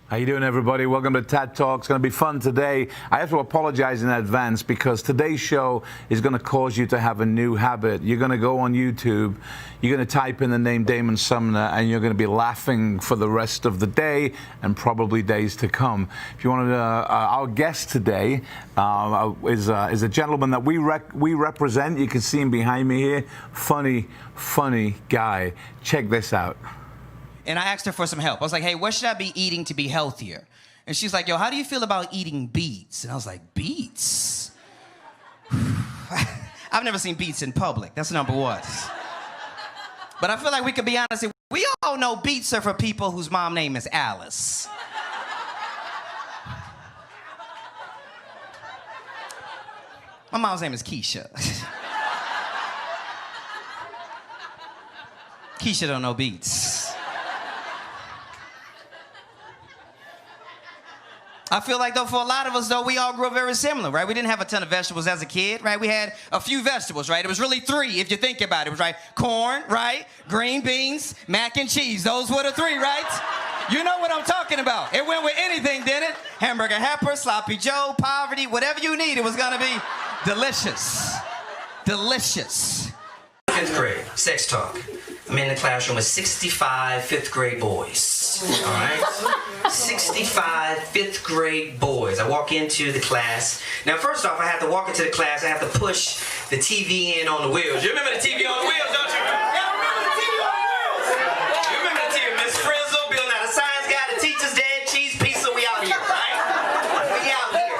How you doing, everybody? Welcome to Tad Talk. It's going to be fun today. I have to apologize in advance because today's show is going to cause you to have a new habit. You're going to go on YouTube, you're going to type in the name Damon Sumner, and you're going to be laughing for the rest of the day and probably days to come. If you want to, our guest today is a gentleman that we represent. You can see him behind me here. Funny guy. Check this out. And I asked her for some help. I was like, hey, what should I be eating to be healthier? And she's like, yo, how do you feel about eating beets? And I was like, beets? I've never seen beets in public. That's number one. But I feel like we could be honest. We all know beets are for people whose mom name is Alice. My mom's name is Keisha. Keisha don't know beets. I feel like, though, for a lot of us, though, we all grew up very similar, right? We didn't have a ton of vegetables as a kid, right? We had a few vegetables, right? It was really three, if you think about it. It was, right, corn, right, green beans, mac and cheese. Those were the three, right? You know what I'm talking about. It went with anything, didn't it? Hamburger helper, sloppy Joe, poverty, whatever you need, it was going to be delicious. Delicious. 5th grade, sex talk. I'm in the classroom with 65 5th grade boys, all right? 65 5th grade boys. I walk into the class. Now, first off, I have to walk into the class. I have to push the TV in on the wheels. You remember the TV on the wheels, don't you? Y'all remember the TV on the wheels? You remember the TV? Miss Frizzle, Bill Nye the Science Guy, the teacher's dad, cheese pizza, we out here, right? We out here.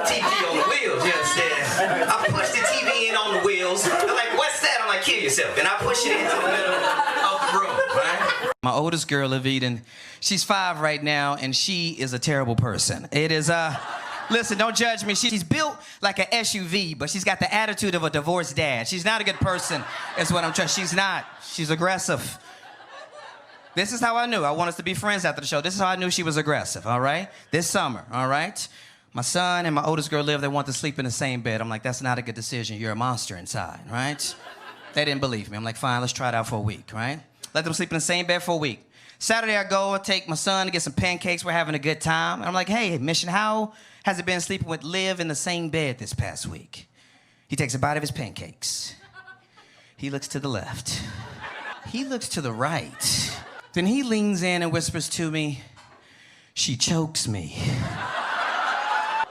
TV on the wheels, you understand? I push the TV in on the wheels. They're like, what's that? I'm like, kill yourself. And I push it into the middle of the room, right? My oldest girl, Davies, she's 5 right now, and she is a terrible person. It is, listen, don't judge me. She's built like an SUV, but she's got the attitude of a divorced dad. She's not a good person, is what I'm trying. She's not. She's aggressive. This is how I knew. I want us to be friends after the show. This is how I knew she was aggressive, all right? This summer, all right? My son and my oldest girl live. They want to sleep in the same bed. I'm like, that's not a good decision. You're a monster inside, right? They didn't believe me. I'm like, fine, let's try it out for a week, right? Let them sleep in the same bed for a week. Saturday, I go, I take my son to get some pancakes. We're having a good time. And I'm like, hey, Mission, how has it been sleeping with Liv in the same bed this past week? He takes a bite of his pancakes. He looks to the left. He looks to the right. Then he leans in and whispers to me, she chokes me.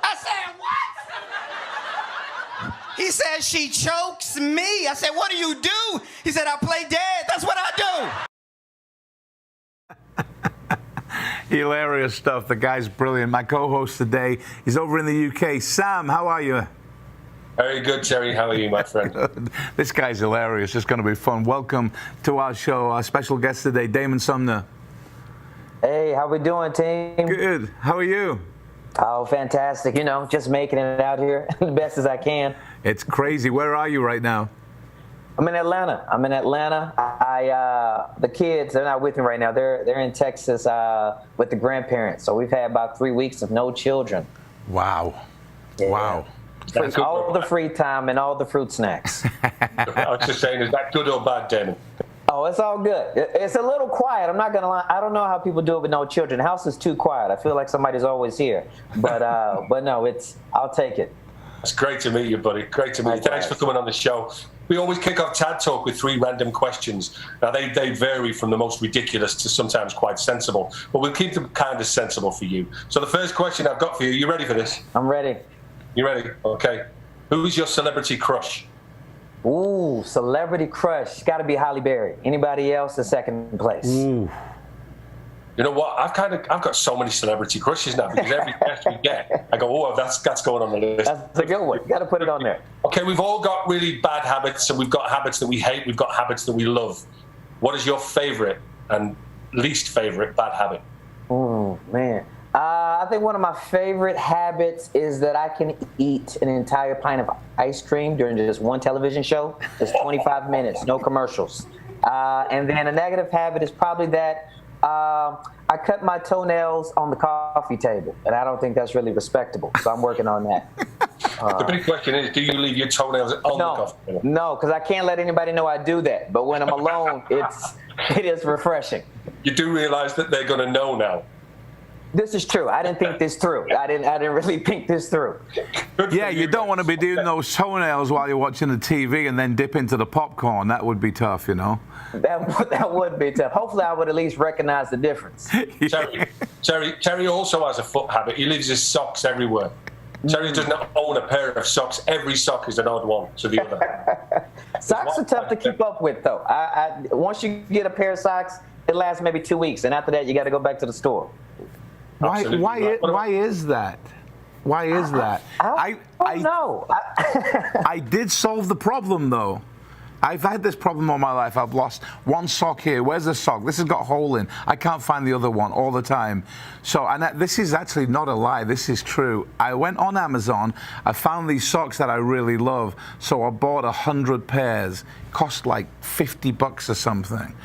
I said, what? He said, she chokes me. I said, what do you do? He said, I play dead. That's what I do. Hilarious stuff. The guy's brilliant. My co-host today is over in the UK. Sam, how are you? Very good, Terry. How are you, my friend? This guy's hilarious. It's going to be fun. Welcome to our show. Our special guest today, Damon Sumner. Hey, how we doing, team? Good. How are you? Oh, fantastic. You know, just making it out here the best as I can. It's crazy. Where are you right now? I'm in Atlanta. The kids, they're not with me right now. They're in Texas with the grandparents. So we've had about 3 weeks of no children. Wow. Yeah. Wow. All the free time and all the fruit snacks. I was just saying, is that good or bad, Damon? Oh, it's all good. It's a little quiet. I'm not going to lie. I don't know how people do it with no children. The house is too quiet. I feel like somebody's always here. But no, I'll take it. It's great to meet you, buddy. Great to meet you. Thanks for coming on the show. We always kick off Tad Talk with 3 random questions. Now, they vary from the most ridiculous to sometimes quite sensible, but we'll keep them kind of sensible for you. So the first question I've got for you, you ready for this? I'm ready. You ready? Okay. Who is your celebrity crush? Ooh, celebrity crush. It's got to be Halle Berry. Anybody else in second place? Ooh. You know what? I've got so many celebrity crushes now because every guest we get, I go, oh, that's going on the list. That's a good one. You got to put it on there. Okay, we've all got really bad habits, and we've got habits that we hate. We've got habits that we love. What is your favorite and least favorite bad habit? Oh man, I think one of my favorite habits is that I can eat an entire pint of ice cream during just one television show. It's 25 minutes, no commercials. And then a negative habit is probably that I cut my toenails on the coffee table, and I don't think that's really respectable. So I'm working on that. The big question is, do you leave your toenails on the coffee table? No, because I can't let anybody know I do that. But when I'm alone, it is refreshing. You do realize that they're going to know now. This is true. I didn't think this through. I didn't really think this through. Yeah, you don't want to be doing those toenails while you're watching the TV and then dip into the popcorn. That would be tough, you know. That would be tough. Hopefully, I would at least recognize the difference. Terry also has a foot habit. He leaves his socks everywhere. Terry doesn't own a pair of socks. Every sock is an odd one to the other. Socks are tough to keep up with, though. Once you get a pair of socks, it lasts maybe 2 weeks, and after that, you got to go back to the store. Why is that? Why is that? I don't know. I did solve the problem, though. I've had this problem all my life. I've lost one sock here. Where's the sock? This has got a hole in. I can't find the other one all the time. So, this is actually not a lie. This is true. I went on Amazon. I found these socks that I really love. So I bought 100 pairs. Cost like $50 or something.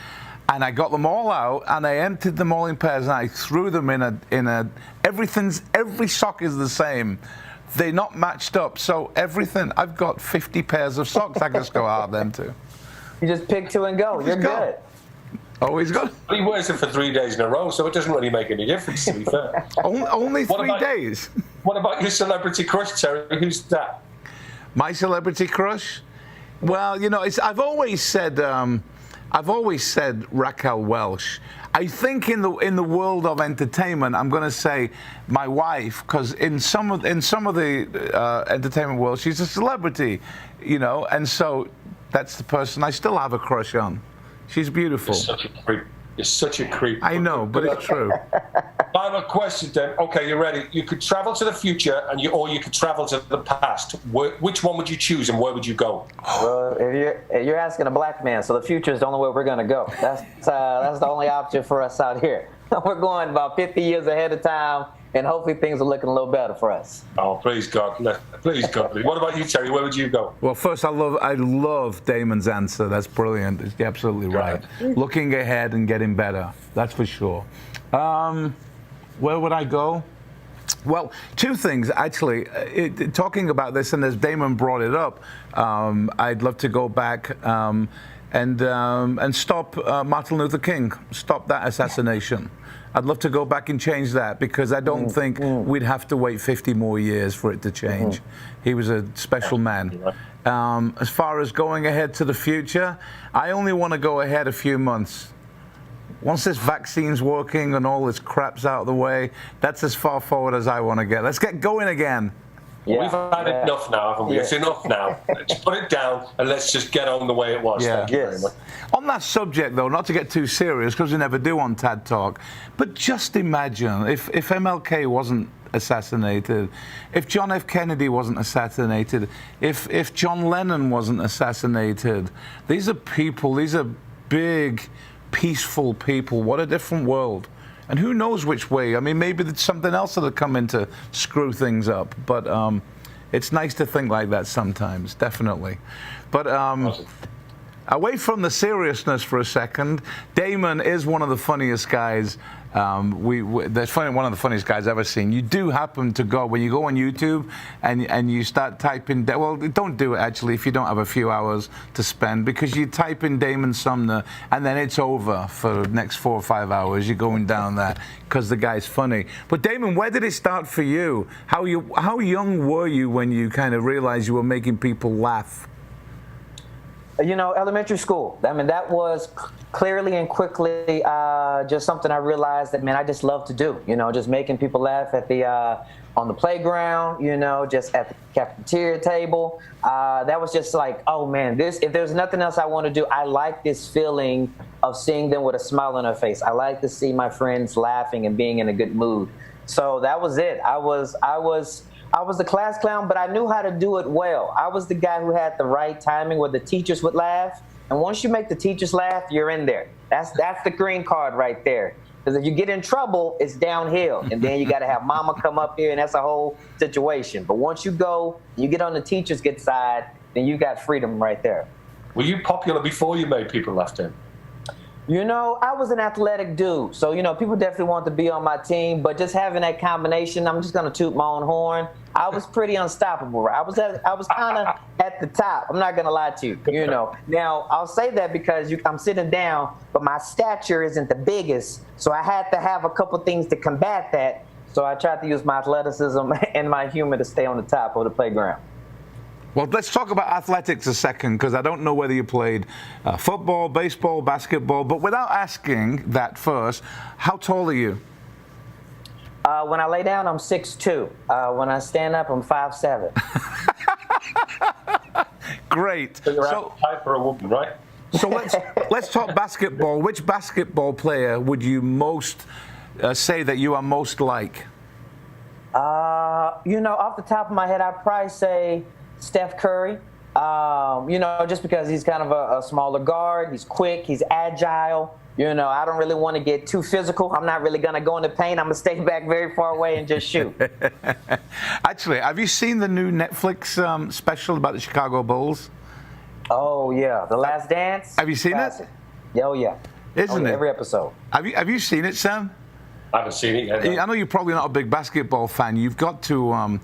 And I got them all out, and I emptied them all in pairs, and I threw them in a every sock is the same. They're not matched up, so everything. I've got 50 pairs of socks. I can just go out of them too. You just pick two and go. You're good. Always good. He wears it for 3 days in a row, so it doesn't really make any difference, to be fair. Only 3 days. What about your celebrity crush, Terry? Who's that? My celebrity crush? Well, you know, I've always said Raquel Welch. I think in the world of entertainment, I'm going to say my wife, because in some of the entertainment world, she's a celebrity, you know, and so that's the person I still have a crush on. She's beautiful. You're such a creep. You're such a creep. I know, but it's true. Final question then. Okay, you're ready. You could travel to the future, or you could travel to the past. Which one would you choose, and where would you go? Well, if you're asking a black man, so the future is the only way we're going to go. That's the only option for us out here. We're going about 50 years ahead of time, and hopefully things are looking a little better for us. Oh, please God. Please God. What about you, Terry? Where would you go? Well, first, I love Damon's answer. That's brilliant. It's absolutely right. Looking ahead and getting better. That's for sure. Where would I go? Well, two things, actually. Talking about this, and as Damon brought it up, I'd love to go back and stop Martin Luther King, stop that assassination. I'd love to go back and change that, because I don't think we'd have to wait 50 more years for it to change. He was a special man. As far as going ahead to the future, I only want to go ahead a few months. Once this vaccine's working and all this crap's out of the way, that's as far forward as I want to get. Let's get going again. Yeah, we've had enough now, haven't we? Yeah. It's enough now. Let's put it down and let's just get on the way it was. Yeah. Thank you very much. On that subject, though, not to get too serious, because we never do on TAD Talk, but just imagine if MLK wasn't assassinated, if John F. Kennedy wasn't assassinated, if John Lennon wasn't assassinated. These are people, these are big, peaceful people. What a different world. And who knows which way? I mean, maybe there's something else that'll come in to screw things up. But it's nice to think like that sometimes, definitely. But away from the seriousness for a second, Damon is one of the funniest guys. That's one of the funniest guys I've ever seen. You do happen to go, when you go on YouTube and you start typing, well, don't do it actually if you don't have a few hours to spend, because you type in Damon Sumner and then it's over for the next 4 or 5 hours. You're going down that because the guy's funny. But Damon, where did it start for you? How young were you when you kind of realized you were making people laugh? You know, elementary school. I mean, that was clearly and quickly just something I realized that, man, I just love to do. You know, just making people laugh at the on the playground. You know, just at the cafeteria table. That was just like, oh man, if there's nothing else I want to do, I like this feeling of seeing them with a smile on their face. I like to see my friends laughing and being in a good mood. So that was it. I was the class clown, but I knew how to do it well. I was the guy who had the right timing where the teachers would laugh. And once you make the teachers laugh, you're in there. That's the green card right there. Because if you get in trouble, it's downhill. And then you got to have mama come up here, and that's a whole situation. But once you get on the teacher's good side, then you got freedom right there. Were you popular before you made people laugh then? You know, I was an athletic dude. So, you know, people definitely wanted to be on my team. But just having that combination, I'm just going to toot my own horn. I was pretty unstoppable. I was kind of at the top. I'm not gonna lie to you. You know. Now I'll say that because I'm sitting down, but my stature isn't the biggest, so I had to have a couple things to combat that. So I tried to use my athleticism and my humor to stay on the top of the playground. Well, let's talk about athletics a second, because I don't know whether you played football, baseball, basketball, but without asking that first, how tall are you? When I lay down, I'm 6'2". When I stand up, I'm 5'7". Great. So you're high for a woman, right? So let's talk basketball. Which basketball player would you most say that you are most like? You know, off the top of my head, I'd probably say Steph Curry. You know, just because he's kind of a smaller guard, he's quick, he's agile. You know, I don't really want to get too physical. I'm not really going to go in the paint. I'm going to stay back very far away and just shoot. Actually, have you seen the new Netflix special about the Chicago Bulls? Oh, yeah. The Last Dance. Have you seen Classic. it? Oh, yeah. Isn't it? Every episode. Have you seen it, Sam? I haven't seen it yet. I know you're probably not a big basketball fan. You've got to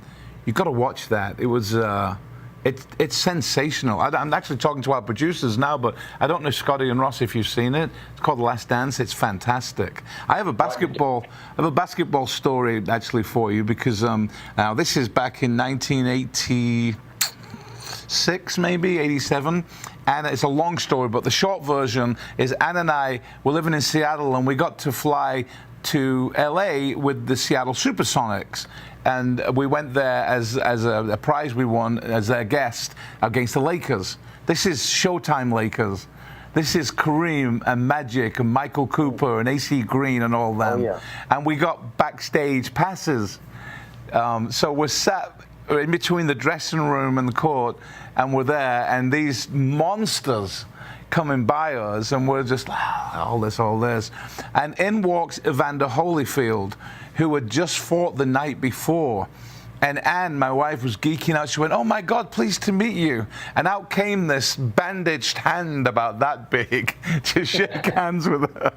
watch that. It was it's sensational. I'm actually talking to our producers now, but I don't know, Scotty and Ross, if you've seen it. It's called The Last Dance. It's fantastic. I have a basketball story actually for you, because now this is back in 1986, maybe 87. And it's a long story, but the short version is Ann and I were living in Seattle, and we got to fly to LA with the Seattle Supersonics. And we went there as a prize we won as their guest against the Lakers. This is Showtime Lakers. This is Kareem and Magic and Michael Cooper and AC Green and all them. Oh, yeah. And we got backstage passes. So we're sat in between the dressing room and the court, and we're there, and these monsters coming by us, and we're just all this. And in walks Evander Holyfield, who had just fought the night before. And Anne, my wife, was geeking out. She went, "Oh my God, pleased to meet you." And out came this bandaged hand about that big to shake hands with her.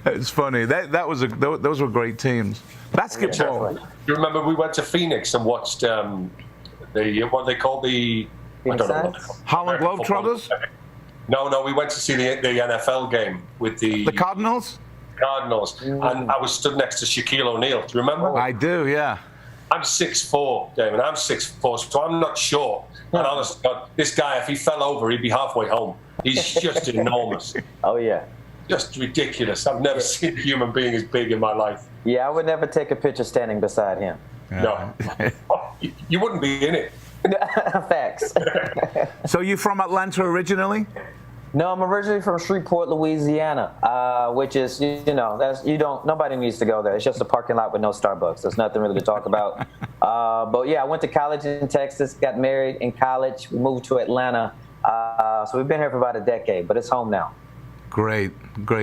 It's funny. Those were great teams. Basketball. You remember we went to Phoenix and watched what they call the Harlem Globetrotters? No, we went to see the NFL game with the Cardinals. And I was stood next to Shaquille O'Neal. Do you remember? I do, yeah. I'm 6'4", Damon. I'm 6'4", so I'm not short. And honestly, God, this guy, if he fell over, he'd be halfway home. He's just enormous. Oh, yeah. Just ridiculous. I've never seen a human being as big in my life. Yeah, I would never take a picture standing beside him. No. You wouldn't be in it. Facts. So you from Atlanta originally? No, I'm originally from Shreveport, Louisiana, which is, nobody needs to go there. It's just a parking lot with no Starbucks. There's nothing really to talk about. But yeah, I went to college in Texas, got married in college, we moved to Atlanta. So we've been here for about a decade, but it's home now. Great.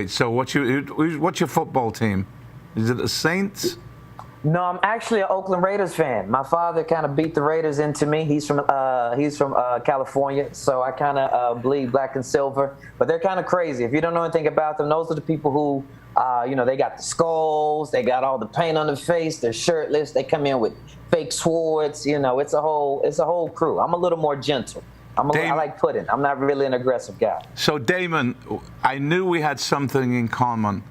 So what's your football team? Is it the Saints? No, I'm actually an Oakland Raiders fan. My father kind of beat the Raiders into me. He's from California, so I kind of bleed black and silver. But they're kind of crazy. If you don't know anything about them, those are the people who, they got the skulls, they got all the paint on their face, they're shirtless, they come in with fake swords. It's a whole crew. I'm a little more gentle. I like pudding. I'm not really an aggressive guy. So Damon, I knew we had something in common.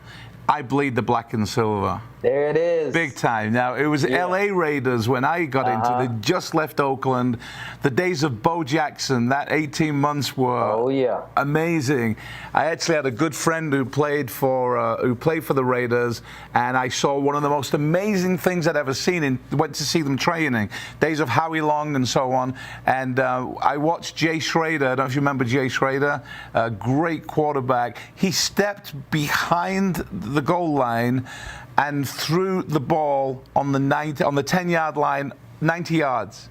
I bleed the black and silver. There it is. Big time. Now, it was LA Raiders when I got into it. They just left Oakland. The days of Bo Jackson, that 18 months were amazing. I actually had a good friend who played for the Raiders, and I saw one of the most amazing things I'd ever seen. Went to see them training. Days of Howie Long and so on. And I watched Jay Schrader. I don't know if you remember Jay Schrader. A great quarterback. He stepped behind the goal line and threw the ball on the 10-yard line, 90 yards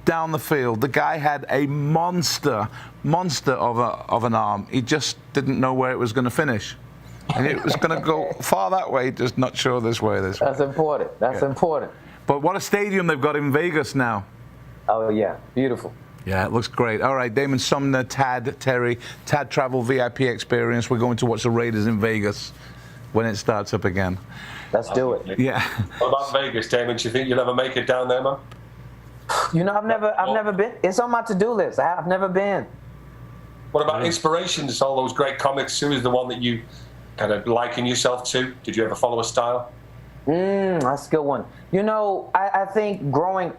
down the field. The guy had a monster of an arm. He just didn't know where it was going to finish, and it was going to go far that way, just not sure this way. That's important. That's important. But what a stadium they've got in Vegas now. Oh yeah, beautiful. Yeah, it looks great. All right, Damon Sumner, Tad Travel VIP experience. We're going to watch the Raiders in Vegas. when it starts up again. Let's do it. Yeah. What about Vegas, Damon? Do you think you'll ever make it down there, man? You know, I've never been. It's on my to-do list. I've never been. What about inspirations? All those great comics. Who is the one that you kind of liken yourself to? Did you ever follow a style? That's a good one. You know, I think growing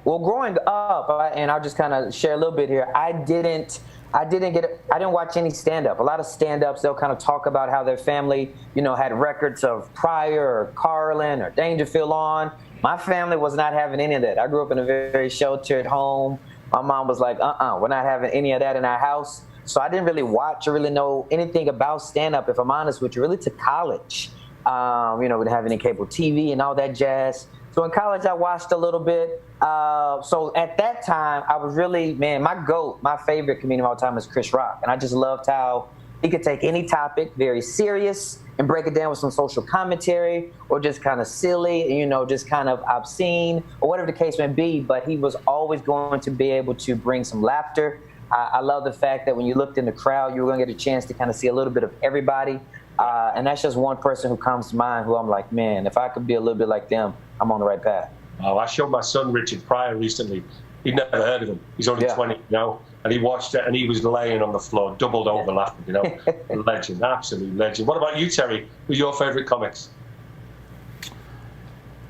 up, and I'll just kind of share a little bit here. I didn't watch any stand-up. A lot of stand-ups, they'll kind of talk about how their family, you know, had records of Pryor or Carlin or Dangerfield on. My family was not having any of that. I grew up in a very sheltered home. My mom was like, we're not having any of that in our house. So I didn't really watch or really know anything about stand-up, if I'm honest with you, really to college. You know, we didn't have any cable TV and all that jazz. So in college, I watched a little bit. So at that time, I was really, my favorite comedian of all time is Chris Rock. And I just loved how he could take any topic, very serious, and break it down with some social commentary, or just kind of silly, you know, just kind of obscene, or whatever the case may be. But he was always going to be able to bring some laughter. I love the fact that when you looked in the crowd, you were going to get a chance to kind of see a little bit of everybody. And that's just one person who comes to mind who I'm like, man, if I could be a little bit like them, I'm on the right path. Oh, I showed my son Richard Pryor recently. He'd never heard of him. He's only 20, you know, and he watched it and he was laying on the floor, doubled over laughing, you know. Legend, absolute legend. What about you, Terry? Who's your favourite comics?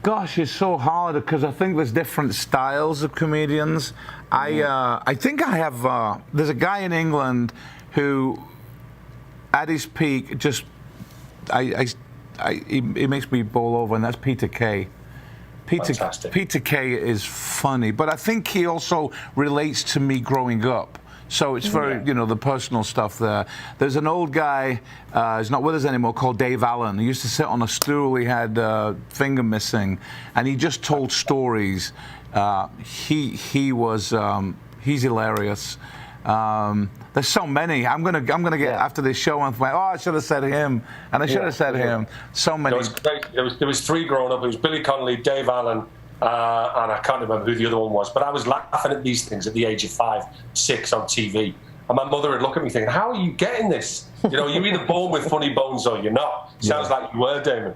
Gosh, it's so hard because I think there's different styles of comedians. I think I have. There's a guy in England who, at his peak, just he makes me bowl over, and that's Peter Kay. Peter Kay is funny, but I think he also relates to me growing up. So it's very, you know, the personal stuff there. There's an old guy, he's not with us anymore, called Dave Allen. He used to sit on a stool, he had a finger missing, and he just told stories. He's hilarious. There's so many. I'm gonna get after this show and think, I should have said him, and I should have said him. So many. There was three growing up. It was Billy Connolly, Dave Allen, and I can't remember who the other one was. But I was laughing at these things at the age of 5, 6 on TV, and my mother would look at me thinking, "How are you getting this? You know, you're either born with funny bones or you're not." Sounds like you were, Damon.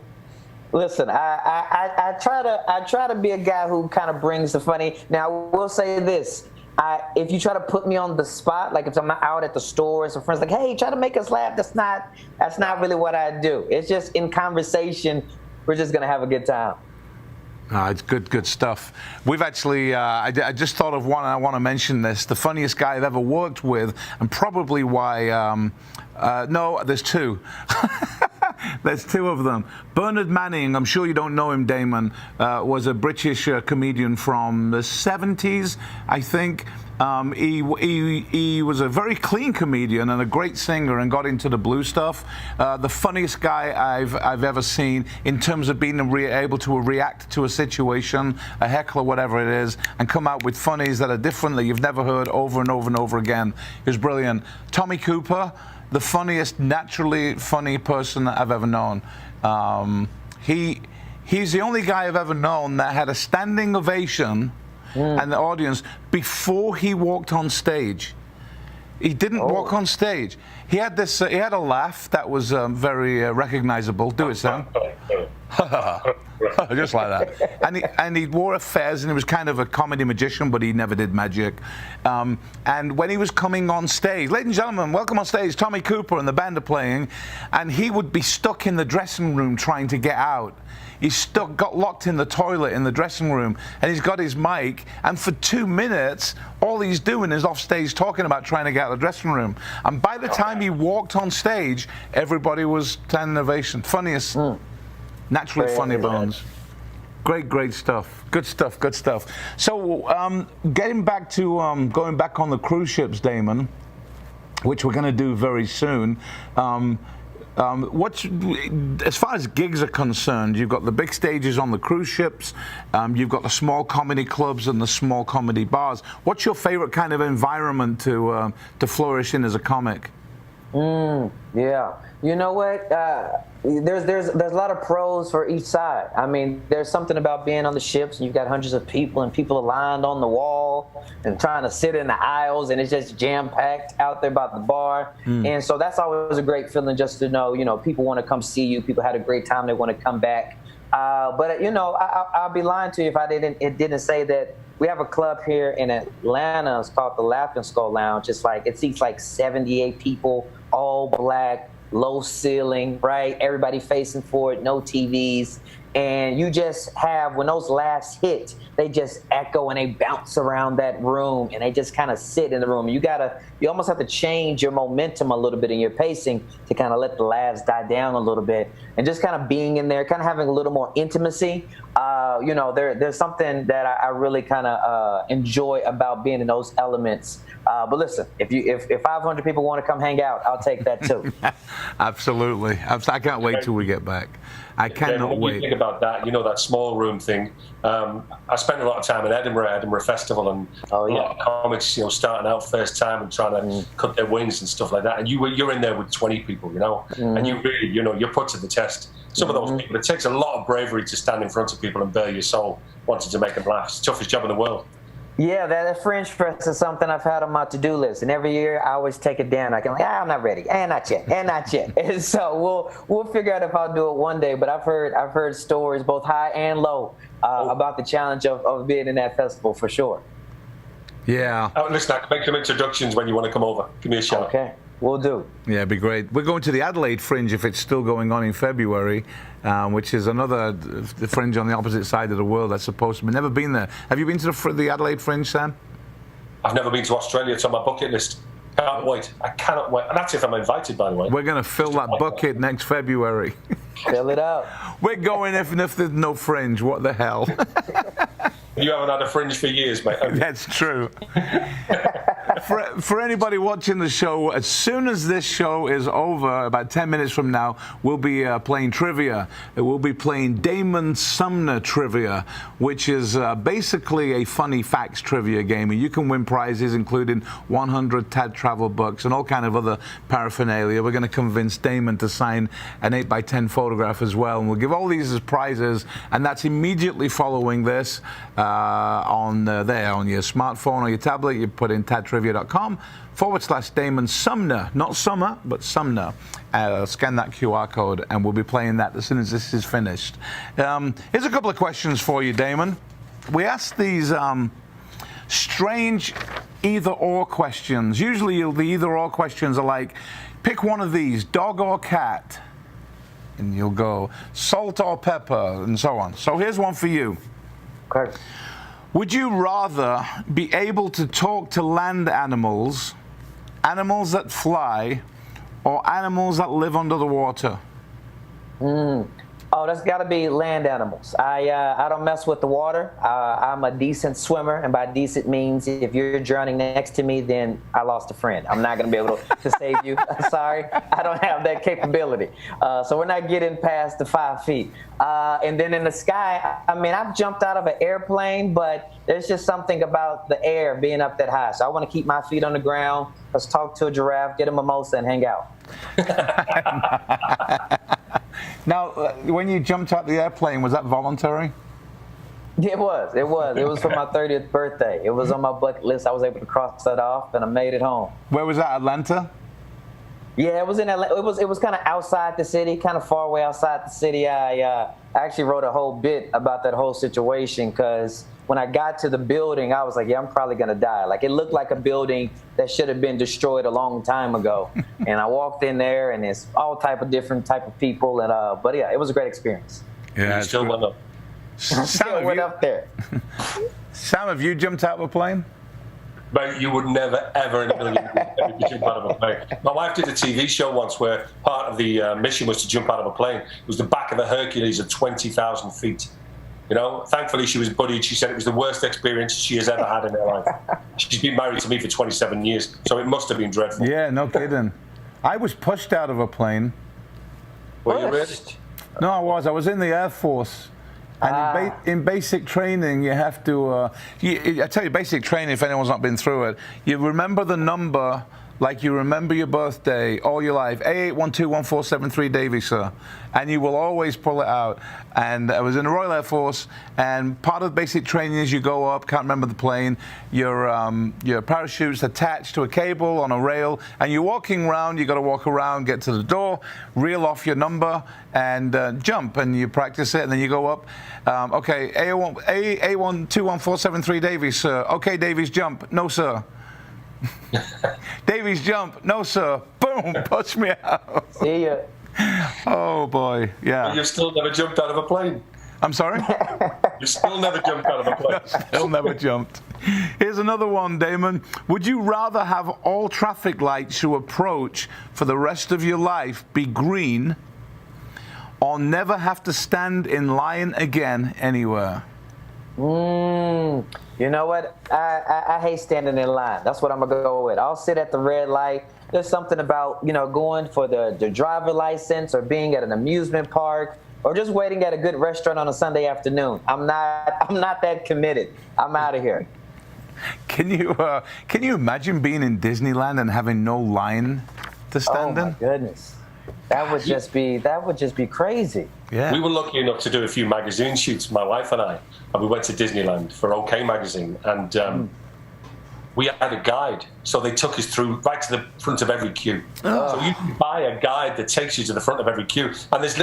Listen, I try to be a guy who kind of brings the funny. Now, I will say this. If you try to put me on the spot, like if I'm out at the store and some friends like, hey, try to make us laugh, that's not really what I do. It's just in conversation, we're just going to have a good time. It's good stuff. We've actually, I just thought of one, and I want to mention this. The funniest guy I've ever worked with, and probably why, no, there's two. There's two of them. Bernard Manning, I'm sure you don't know him, Damon, was a British comedian from the 70s, I think. He was a very clean comedian and a great singer and got into the blue stuff. The funniest guy I've ever seen in terms of being able to react to a situation, a heckler, whatever it is, and come out with funnies that are different that you've never heard over and over and over again. He was brilliant. Tommy Cooper, the funniest, naturally funny person that I've ever known. He's the only guy I've ever known that had a standing ovation and the audience before he walked on stage. He didn't walk on stage. He had this. He had a laugh that was very recognizable. Do it, Sam. Just like that. And he wore a fez, and he was kind of a comedy magician, but he never did magic. And when he was coming on stage, ladies and gentlemen, welcome on stage, Tommy Cooper and the band are playing, and he would be stuck in the dressing room trying to get out. He's got locked in the toilet in the dressing room, and he's got his mic, and for 2 minutes, all he's doing is off stage talking about trying to get out of the dressing room. And by the time he walked on stage, everybody was standing ovation. Funniest, naturally funny bones. Great stuff. Good stuff. So, getting back to going back on the cruise ships, Damon, which we're going to do very soon. As far as gigs are concerned, you've got the big stages on the cruise ships, you've got the small comedy clubs and the small comedy bars. What's your favorite kind of environment to flourish in as a comic? Yeah. You know what? There's a lot of pros for each side. I mean, there's something about being on the ships and you've got hundreds of people and people aligned on the wall and trying to sit in the aisles and it's just jam packed out there by the bar. And so that's always a great feeling just to know, people want to come see you. People had a great time. They want to come back. But I'll be lying to you if it didn't say that we have a club here in Atlanta. It's called the Laughing Skull Lounge. It seats like 78 people, all black, low ceiling, right? Everybody facing forward, no TVs. And you just have, when those laughs hit, they just echo and they bounce around that room and they just kind of sit in the room. You almost have to change your momentum a little bit in your pacing to kind of let the laughs die down a little bit. And just kind of being in there, kind of having a little more intimacy. There's something that I really kind of enjoy about being in those elements. But listen, if 500 people want to come hang out, I'll take that too. Absolutely. I can't wait till we get back. I cannot when wait. you think about that, that small room thing. I spent a lot of time in Edinburgh Festival, and a lot of comics, starting out first time and trying to cut their wings and stuff like that. And you're in there with 20 people, and you really, you're put to the test. Some of those people, it takes a lot of bravery to stand in front of people and bare your soul, wanting to make them laugh. It's the toughest job in the world. Yeah, that Fringe Fest is something I've had on my to-do list, and every year I always take it down. I'm not ready, and not yet. And so we'll figure out if I'll do it one day. But I've heard stories both high and low about the challenge of being in that festival for sure. Yeah. Listen, I can make some introductions when you want to come over. Give me a shout. Okay. Will do. Yeah, it'd be great. We're going to the Adelaide Fringe if it's still going on in February, which is another fringe on the opposite side of the world that's supposed to be. Never been there. Have you been to the Adelaide Fringe, Sam? I've never been to Australia. It's on my bucket list. Can't wait. I cannot wait. And that's if I'm invited, by the way. We're going to fill that bucket next February. Fill it up. We're going if there's no fringe. What the hell? You haven't had a fringe for years, mate. That's true. For anybody watching the show, as soon as this show is over, about 10 minutes from now, we'll be playing trivia. We'll be playing Damon Sumner trivia, which is basically a funny facts trivia game. And you can win prizes, including 100 TAD travel bucks and all kind of other paraphernalia. We're going to convince Damon to sign an 8x10 photograph as well. And we'll give all these as prizes. And that's immediately following this on your smartphone or your tablet. You put in tadtrivia.com/Damon Sumner, not Summer, but Sumner. Scan that QR code, and we'll be playing that as soon as this is finished. Here's a couple of questions for you, Damon. We ask these strange either-or questions. Usually the either-or questions are like, pick one of these, dog or cat, and you'll go salt or pepper, and so on. So here's one for you. Okay. Would you rather be able to talk to land animals, animals that fly, or animals that live under the water? Oh, that's got to be land animals. I don't mess with the water. I'm a decent swimmer, and by decent means, if you're drowning next to me, then I lost a friend. I'm not going to be able to save you. Sorry, I don't have that capability. So we're not getting past the 5 feet. And then in the sky, I mean, I've jumped out of an airplane, but there's just something about the air being up that high. So I want to keep my feet on the ground. Let's talk to a giraffe, get a mimosa, and hang out. Now, when you jumped out the airplane, was that voluntary? It was. It was for my 30th birthday. It was on my bucket list. I was able to cross that off, and I made it home. Where was that, Atlanta? Yeah, it was in Atlanta. It was kind of outside the city, kind of far away outside the city. I actually wrote a whole bit about that whole situation because when I got to the building, I was like, yeah, I'm probably going to die. Like, it looked like a building that should have been destroyed a long time ago. And I walked in there, and it's all different type of people. And but yeah, it was a great experience. Yeah, you still went up. Still went up there. Sam, have you jumped out of a plane? Mate, you would never, ever in a million years jump out of a plane. My wife did a TV show once where part of the mission was to jump out of a plane. It was the back of a Hercules at 20,000 feet. You know, thankfully she was buddied. She said it was the worst experience she has ever had in her life. She's been married to me for 27 years, so it must have been dreadful. Yeah, no kidding. I was pushed out of a plane. Were you really? No, I was in the Air Force. And in basic training, you have to, I tell you, basic training, if anyone's not been through it, you remember the number like you remember your birthday all your life. A812147 Davies, sir. And you will always pull it out. And I was in the Royal Air Force, and part of basic training is you go up, can't remember the plane, your parachute's attached to a cable on a rail, and you're walking around, you got to walk around, get to the door, reel off your number, and jump, and you practice it, and then you go up. Okay, A121473 Davies, sir. Okay, Davies, jump. No, sir. Davies, jump. No, sir. Boom, push me out. See ya. Oh, boy, yeah. You've still never jumped out of a plane. I'm sorry? You've still never jumped out of a plane. Still never jumped. Here's another one, Damon. Would you rather have all traffic lights you approach for the rest of your life be green, or never have to stand in line again anywhere? You know what? I hate standing in line. That's what I'm gonna go with. I'll sit at the red light. There's something about, going for the driver license, or being at an amusement park, or just waiting at a good restaurant on a Sunday afternoon. I'm not that committed. I'm out of here. Can you imagine being in Disneyland and having no line to stand in? Oh my goodness. That would just be crazy. Yeah. We were lucky enough to do a few magazine shoots, my wife and I, and we went to Disneyland for OK Magazine, and we had a guide, so they took us through right to the front of every queue. So you can buy a guide that takes you to the front of every queue, and there's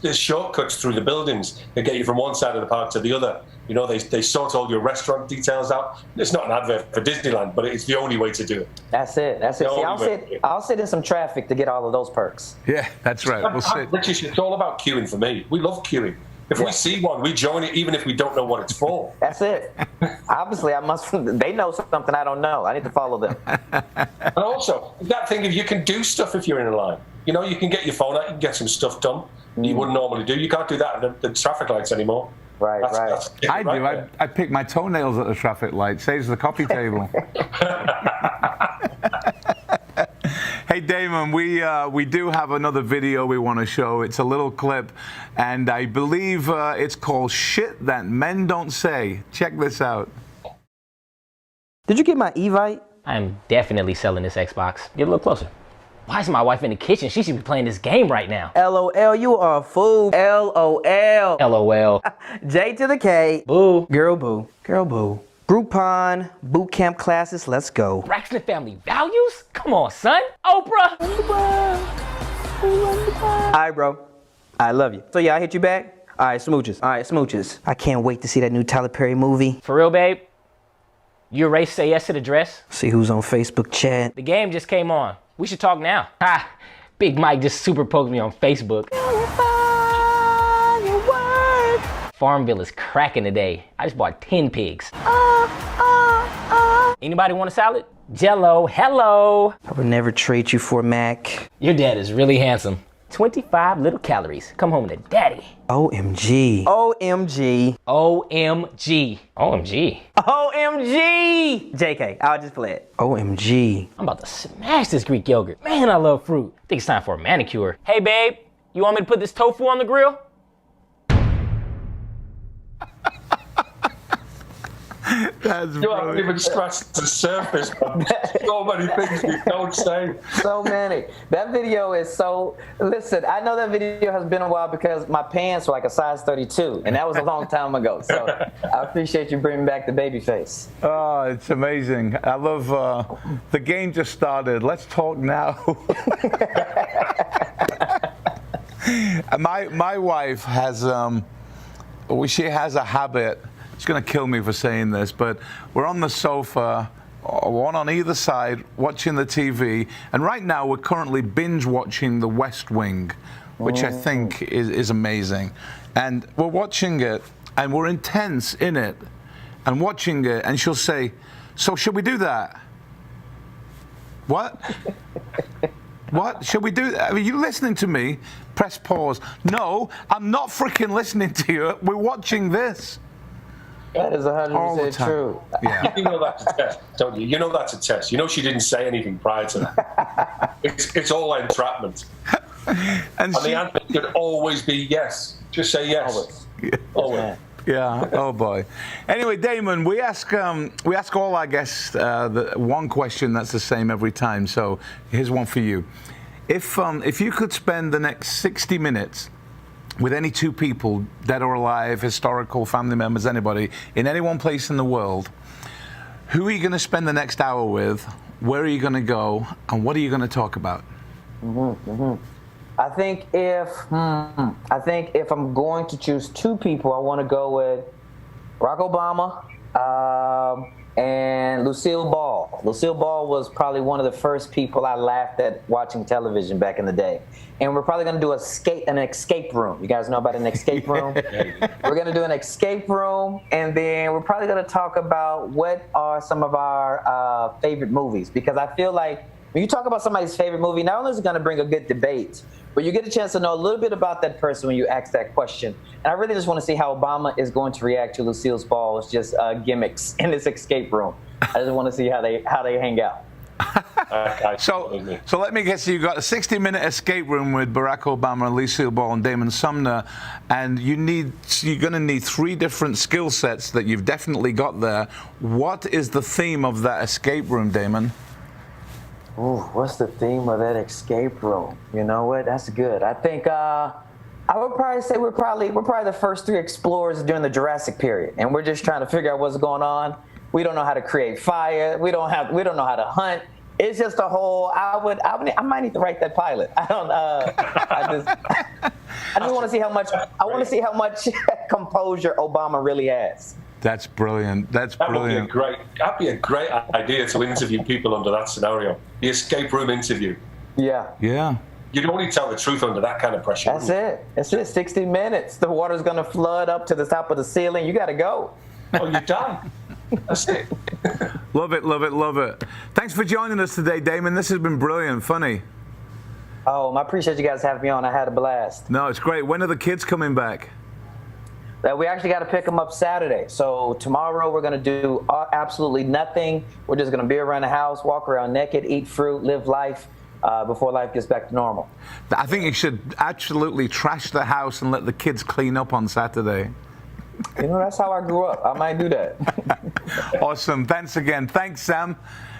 there's shortcuts through the buildings that get you from one side of the park to the other. They sort all your restaurant details out. It's not an advert for Disneyland, but it's the only way to do it. That's it. See, I'll sit in some traffic to get all of those perks. Yeah, that's right. We'll sit. British, it's all about queuing for me. We love queuing. If we see one, we join it, even if we don't know what it's for. That's it. Obviously, they know something I don't know. I need to follow them. And also, that thing of you can do stuff if you're in a line. You can get your phone out, you can get some stuff done that you wouldn't normally do. You can't do that at the traffic lights anymore. Right. I do. I pick my toenails at the traffic light. Saves the coffee table. Hey, Damon, we do have another video we want to show. It's a little clip, and I believe it's called Shit That Men Don't Say. Check this out. Did you get my Evite? I'm definitely selling this Xbox. Get a little closer. Why is my wife in the kitchen? She should be playing this game right now. LOL, you are a fool. LOL. LOL. J to the K. Boo. Girl boo. Girl boo. Groupon, boot camp classes, let's go. Braxton Family Values? Come on, son. Oprah. Alright, bro. I love you. So yeah, I hit you back? Alright, smooches. I can't wait to see that new Tyler Perry movie. For real, babe? You erased Say Yes to the Dress? See who's on Facebook chat. The game just came on. We should talk now. Ha! Big Mike just super poked me on Facebook. Farmville is cracking today. I just bought 10 pigs. Anybody want a salad? Jello, hello. I would never trade you for a Mac. Your dad is really handsome. 25 little calories. Come home to daddy. OMG. OMG. OMG. OMG. OMG. JK, I'll just play it. OMG. I'm about to smash this Greek yogurt. Man, I love fruit. I think it's time for a manicure. Hey, babe, you want me to put this tofu on the grill? That's You haven't even scratched the surface. So many things we don't say. So many. That video is so. Listen, I know that video has been a while because my pants were like a size 32, and that was a long time ago. So I appreciate you bringing back the baby face. Oh, it's amazing. I love the game just started. Let's talk now. My wife has she has a habit. She's going to kill me for saying this, but we're on the sofa, one on either side, watching the TV, and right now we're currently binge watching The West Wing, which I think is amazing. And we're watching it, and we're intense in it, and watching it, and she'll say, "So should we do that?" What? What? Should we do that? Are you listening to me? Press pause. No, I'm not freaking listening to you. We're watching this. That is All the 100% time. true. Yeah. You know that's a test, don't you? You know that's a test. You know she didn't say anything prior to that. It's all entrapment. And And the answer should always be yes. Just say yes. Always. Always. Yeah. Oh boy. Anyway, Damon, we ask all our guests the one question that's the same every time. So here's one for you. If you could spend the next 60 minutes with any two people, dead or alive, historical, family members, anybody, in any one place in the world, who are you going to spend the next hour with? Where are you going to go? And what are you going to talk about? I think if I'm going to choose two people, I want to go with Barack Obama and Lucille Ball. Lucille Ball was probably one of the first people I laughed at watching television back in the day. And we're probably going to do an escape room. You guys know about an escape room? We're going to do an escape room, and then we're probably going to talk about what are some of our favorite movies. Because I feel like when you talk about somebody's favorite movie, not only is it going to bring a good debate, but you get a chance to know a little bit about that person when you ask that question. And I really just want to see how Obama is going to react to Lucille Ball's just gimmicks in this escape room. I just want to see how they hang out. So let me guess, you got a 60-minute escape room with Barack Obama, Lucille Ball, and Damon Sumner, and you're going to need 3 different skill sets that you've definitely got there. What is the theme of that escape room, Damon? Ooh, what's the theme of that escape room? You know what? That's good. I think I would probably say we're probably the first 3 explorers during the Jurassic period, and we're just trying to figure out what's going on. We don't know how to create fire. We don't know how to hunt. It's just a whole. I might need to write that pilot. I don't. I just want to see how much. I want to see how much composure Obama really has. That's brilliant. That'd be a great idea to interview people under that scenario. The escape room interview. Yeah. Yeah. You'd only tell the truth under that kind of pressure. That's it. 60 minutes. The water's going to flood up to the top of the ceiling. You got to go. Oh, you're done. That's it. Love it, love it, love it. Thanks for joining us today, Damon. This has been brilliant, funny. Oh, I appreciate you guys having me on. I had a blast. No, it's great. When are the kids coming back? We actually got to pick them up Saturday. So tomorrow we're going to do absolutely nothing. We're just going to be around the house, walk around naked, eat fruit, live life before life gets back to normal. I think you should absolutely trash the house and let the kids clean up on Saturday. You know, that's how I grew up. I might do that. Awesome. Thanks again. Thanks, Sam.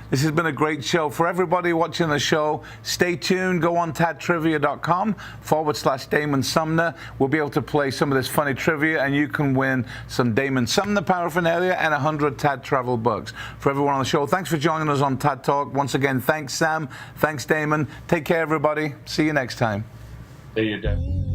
This has been a great show. For everybody watching the show, stay tuned. Go on tadtrivia.com/Damon Sumner. We'll be able to play some of this funny trivia, and you can win some Damon Sumner paraphernalia and 100 Tad Travel bucks. For everyone on the show, thanks for joining us on Tad Talk. Once again, thanks, Sam. Thanks, Damon. Take care, everybody. See you next time. See you, Dan.